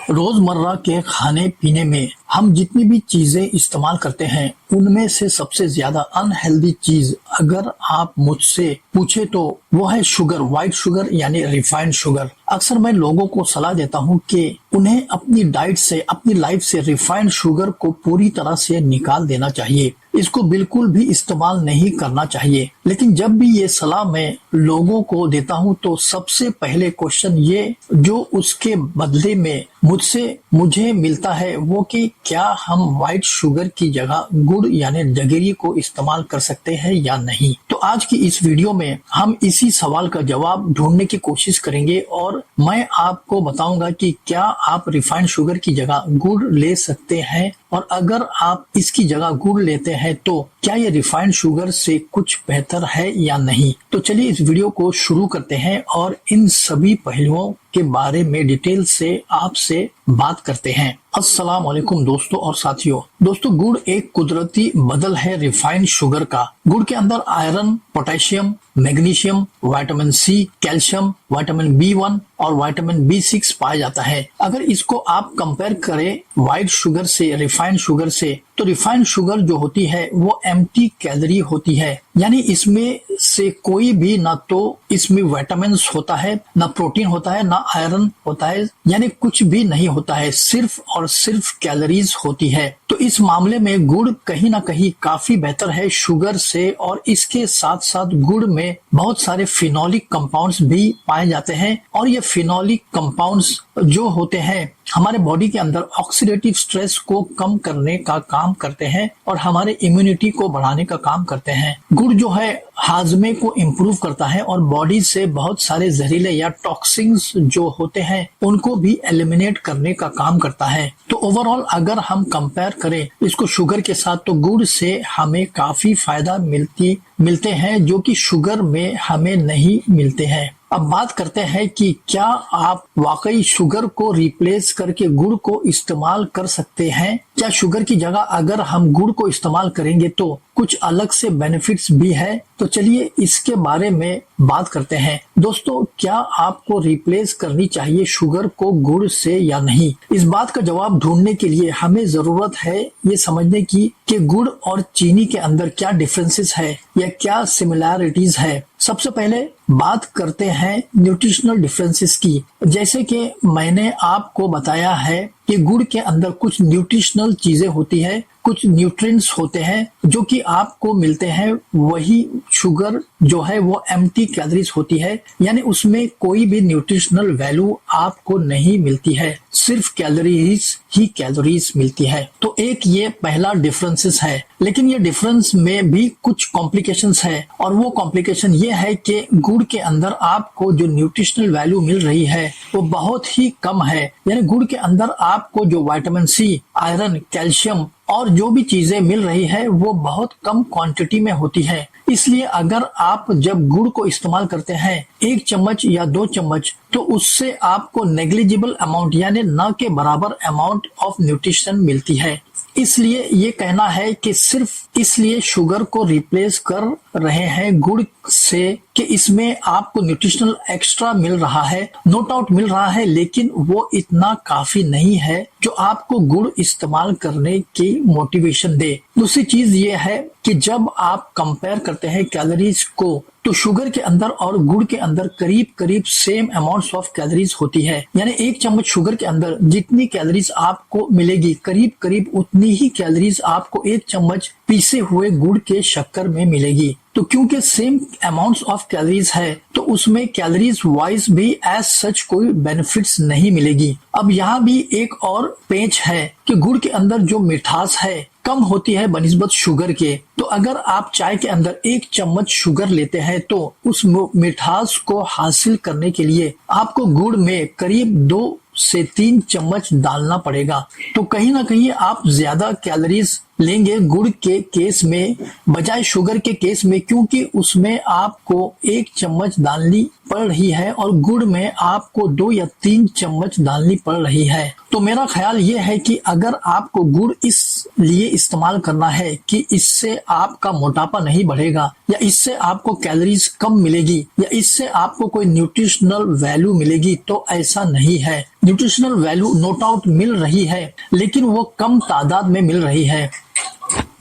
रोजमर्रा के खाने पीने में हम जितनी भी चीजें इस्तेमाल करते हैं उनमें से सबसे ज्यादा अनहेल्दी चीज अगर आप मुझसे पूछे तो वो है शुगर, व्हाइट शुगर यानी रिफाइंड शुगर। अक्सर मैं लोगों को सलाह देता हूं कि उन्हें अपनी डाइट से, अपनी लाइफ से रिफाइंड शुगर को पूरी तरह से निकाल देना चाहिए। इसको बिल्कुल भी इस्तेमाल नहीं करना चाहिए। लेकिन जब भी ये सलाह मैं लोगों को देता हूं तो सबसे पहले क्वेश्चन ये जो उसके बदले में मुझे मिलता है वो कि क्या हम व्हाइट शुगर की जगह गुड़ यानी जगेरी को इस्तेमाल कर सकते हैं या नहीं। तो आज की इस वीडियो में हम इसी सवाल का जवाब ढूंढने की कोशिश करेंगे और मैं आपको बताऊंगा कि क्या आप रिफाइंड शुगर की जगह गुड़ ले सकते हैं, और अगर आप इसकी जगह गुड़ लेते हैं तो क्या ये रिफाइंड शुगर से कुछ बेहतर है या नहीं। तो चलिए इस वीडियो को शुरू करते हैं और इन सभी पहलुओं के बारे में डिटेल से आपसे बात करते हैं। अस्सलाम वालेकुम दोस्तों और साथियों। दोस्तों, गुड़ एक कुदरती बदल है रिफाइंड शुगर का। गुड़ के अंदर iron, potassium, magnesium, vitamin C, calcium, vitamin B1 और विटामिन B6 पाया जाता है। अगर इसको आप कंपेयर करें व्हाइट शुगर से, रिफाइंड शुगर से, तो रिफाइंड शुगर जो होती है वो एम्प्टी कैलोरी होती है, यानी इसमें से कोई भी ना तो इसमें विटामिन्स होता है, ना प्रोटीन होता है, ना आयरन होता है, यानी कुछ भी नहीं होता है, सिर्फ और सिर्फ कैलोरीज होती है। तो इस मामले में गुड़ कहीं ना कहीं काफी बेहतर है शुगर से। और इसके साथ साथ गुड़ में बहुत सारे फिनोलिक कंपाउंड्स भी पाए जाते हैं, और ये फिनोलिक कंपाउंड्स जो होते हैं हमारे बॉडी के अंदर ऑक्सीडेटिव स्ट्रेस को कम करने का काम करते हैं और हमारे इम्यूनिटी को बढ़ाने का काम करते हैं। गुड़ जो है हाजमे को इम्प्रूव करता है और बॉडी से बहुत सारे जहरीले या टॉक्सिन्स जो होते हैं उनको भी एलिमिनेट करने का काम करता है। तो ओवरऑल अगर हम कंपेयर करें इसको शुगर के साथ तो गुड़ से हमें काफी फायदा मिलते हैं जो कि शुगर में हमें नहीं मिलते हैं। अब बात करते हैं कि क्या आप वाकई शुगर को रिप्लेस करके गुड़ को इस्तेमाल कर सकते हैं। क्या शुगर की जगह अगर हम गुड़ को इस्तेमाल करेंगे तो कुछ अलग से बेनिफिट्स भी है। तो चलिए इसके बारे में बात करते हैं। दोस्तों, क्या आपको रिप्लेस करनी चाहिए शुगर को गुड़ से या नहीं। इस बात का जवाब ढूंढने के लिए हमें जरूरत है ये समझने की कि गुड़ और चीनी के अंदर क्या डिफरेंसेस है या क्या सिमिलैरिटीज है। सबसे पहले बात करते हैं न्यूट्रिशनल डिफरेंसेस की। जैसे कि मैंने आपको बताया है कि गुड़ के अंदर कुछ न्यूट्रिशनल चीजें होती है, कुछ न्यूट्रिएंट्स होते हैं जो कि आपको मिलते हैं। वही शुगर जो है वो एम्प्टी कैलोरीज होती है, यानी उसमें कोई भी न्यूट्रिशनल वैल्यू आपको नहीं मिलती है, सिर्फ कैलोरीज ही कैलोरीज मिलती है। तो एक ये पहला डिफरेंसेस है। लेकिन ये डिफरेंस में भी कुछ कॉम्प्लिकेशंस है, और वो कॉम्प्लिकेशन ये है कि गुड़ के अंदर आपको जो न्यूट्रिशनल वैल्यू मिल रही है वो बहुत ही कम है। यानी गुड़ के अंदर आपको जो विटामिन सी, आयरन, कैल्शियम और जो भी चीजें मिल रही है वो बहुत कम क्वांटिटी में होती है। इसलिए अगर आप जब गुड़ को इस्तेमाल करते हैं 1 चम्मच या 2 चम्मच, तो उससे आपको नेग्लिजिबल अमाउंट यानी न के बराबर अमाउंट ऑफ न्यूट्रिशन मिलती है। इसलिए ये कहना है कि सिर्फ इसलिए शुगर को रिप्लेस कर रहे हैं गुड़ से कि इसमें आपको न्यूट्रिशनल एक्स्ट्रा मिल रहा है, नो डाउट मिल रहा है, लेकिन वो इतना काफी नहीं है जो आपको गुड़ इस्तेमाल करने की मोटिवेशन दे। दूसरी चीज ये है कि जब आप कंपेयर करते हैं कैलोरीज को तो शुगर के अंदर और गुड़ के अंदर करीब करीब सेम अमाउंट्स ऑफ कैलोरीज होती है। यानी 1 चम्मच शुगर के अंदर जितनी कैलोरीज आपको मिलेगी करीब करीब उतनी ही कैलोरीज आपको 1 चम्मच पीसे हुए गुड़ के शक्कर में मिलेगी। तो क्योंकि सेम अमाउंट्स ऑफ कैलोरीज है तो उसमें कैलोरीज वाइज भी एज सच कोई बेनिफिट्स नहीं मिलेगी। अब यहाँ भी एक और पेंच है कि गुड़ के अंदर जो मिठास है कम होती है बनिस्बत शुगर के। तो अगर आप चाय के अंदर 1 चम्मच शुगर लेते हैं तो उस मिठास को हासिल करने के लिए आपको गुड़ में करीब 2 से 3 चम्मच डालना पड़ेगा। तो कहीं ना कहीं आप ज्यादा कैलोरीज लेंगे गुड़ के केस में बजाय शुगर के केस में, क्योंकि उसमें आपको 1 चम्मच डालनी पड़ रही है और गुड़ में आपको 2 या 3 चम्मच डालनी पड़ रही है। तो मेरा ख्याल ये है कि अगर आपको गुड़ इस लिए इस्तेमाल करना है कि इससे आपका मोटापा नहीं बढ़ेगा, या इससे आपको कैलोरीज कम मिलेगी, या इससे आपको कोई न्यूट्रिशनल वैल्यू मिलेगी, तो ऐसा नहीं है। न्यूट्रिशनल वैल्यू नो डाउट मिल रही है, लेकिन वो कम तादाद में मिल रही है।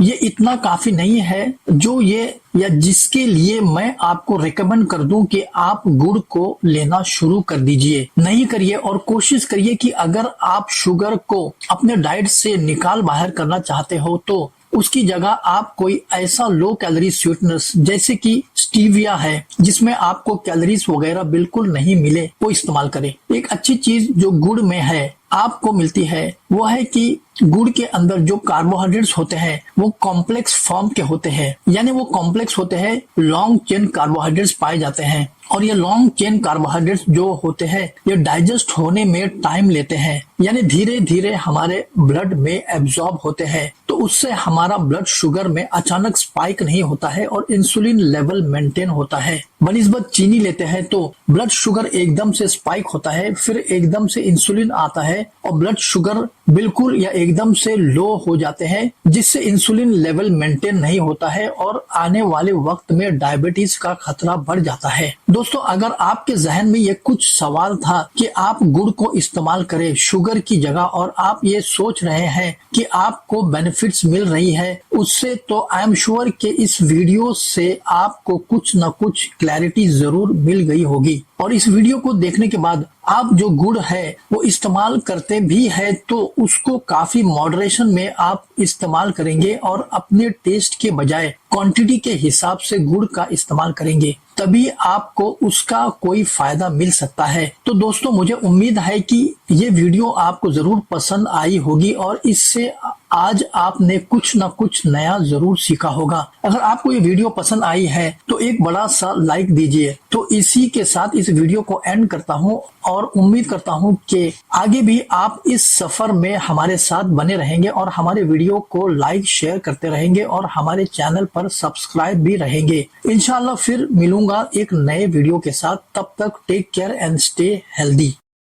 ये इतना काफी नहीं है जो ये या जिसके लिए मैं आपको रिकमेंड कर दूं कि आप गुड़ को लेना शुरू कर दीजिए। नहीं करिए, और कोशिश करिए कि अगर आप शुगर को अपने डाइट से निकाल बाहर करना चाहते हो तो उसकी जगह आप कोई ऐसा लो कैलोरी स्वीटनर्स जैसे कि स्टीविया है, जिसमें आपको कैलोरीज वगैरह बिल्कुल नहीं मिले, वो इस्तेमाल करें। एक अच्छी चीज जो गुड़ में है आपको मिलती है वो है कि गुड़ के अंदर जो कार्बोहाइड्रेट्स होते हैं वो कॉम्प्लेक्स फॉर्म के होते हैं, यानी वो कॉम्प्लेक्स होते हैं, लॉन्ग चेन कार्बोहाइड्रेट्स पाए जाते हैं। और ये लॉन्ग चेन कार्बोहाइड्रेट्स जो होते हैं ये डाइजेस्ट होने में टाइम लेते हैं, यानी धीरे धीरे हमारे ब्लड में एब्जॉर्ब होते हैं। तो उससे हमारा ब्लड शुगर में अचानक स्पाइक नहीं होता है और इंसुलिन लेवल मेंटेन होता है। बनिस्बत चीनी लेते हैं तो ब्लड शुगर एकदम से स्पाइक होता है, फिर एकदम से इंसुलिन आता है और ब्लड शुगर बिल्कुल या एकदम से लो हो जाते हैं, जिससे इंसुलिन लेवल मेंटेन नहीं होता है और आने वाले वक्त में डायबिटीज का खतरा बढ़ जाता है। दोस्तों, अगर आपके जहन में ये कुछ सवाल था कि आप गुड़ को इस्तेमाल करें शुगर की जगह, और आप ये सोच रहे हैं कि आपको बेनिफिट्स मिल रही है उससे, तो आई एम श्योर कि इस वीडियो से आपको कुछ न कुछ क्लैरिटी जरूर मिल गई होगी। और इस वीडियो को देखने के बाद आप जो गुड़ है वो इस्तेमाल करते भी है तो उसको काफी मॉडरेशन में आप इस्तेमाल करेंगे और अपने टेस्ट के बजाय क्वांटिटी के हिसाब से गुड़ का इस्तेमाल करेंगे, तभी आपको उसका कोई फायदा मिल सकता है। तो दोस्तों, मुझे उम्मीद है कि ये वीडियो आपको जरूर पसंद आई होगी और इससे आज आपने कुछ न कुछ नया जरूर सीखा होगा। अगर आपको ये वीडियो पसंद आई है तो एक बड़ा सा लाइक दीजिए। तो इसी के साथ इस वीडियो को एंड करता हूँ और उम्मीद करता हूँ कि आगे भी आप इस सफर में हमारे साथ बने रहेंगे और हमारे वीडियो को लाइक शेयर करते रहेंगे और हमारे चैनल पर सब्सक्राइब भी रहेंगे। इंशाल्लाह फिर मिलूंगा एक नए वीडियो के साथ। तब तक take care and stay healthy.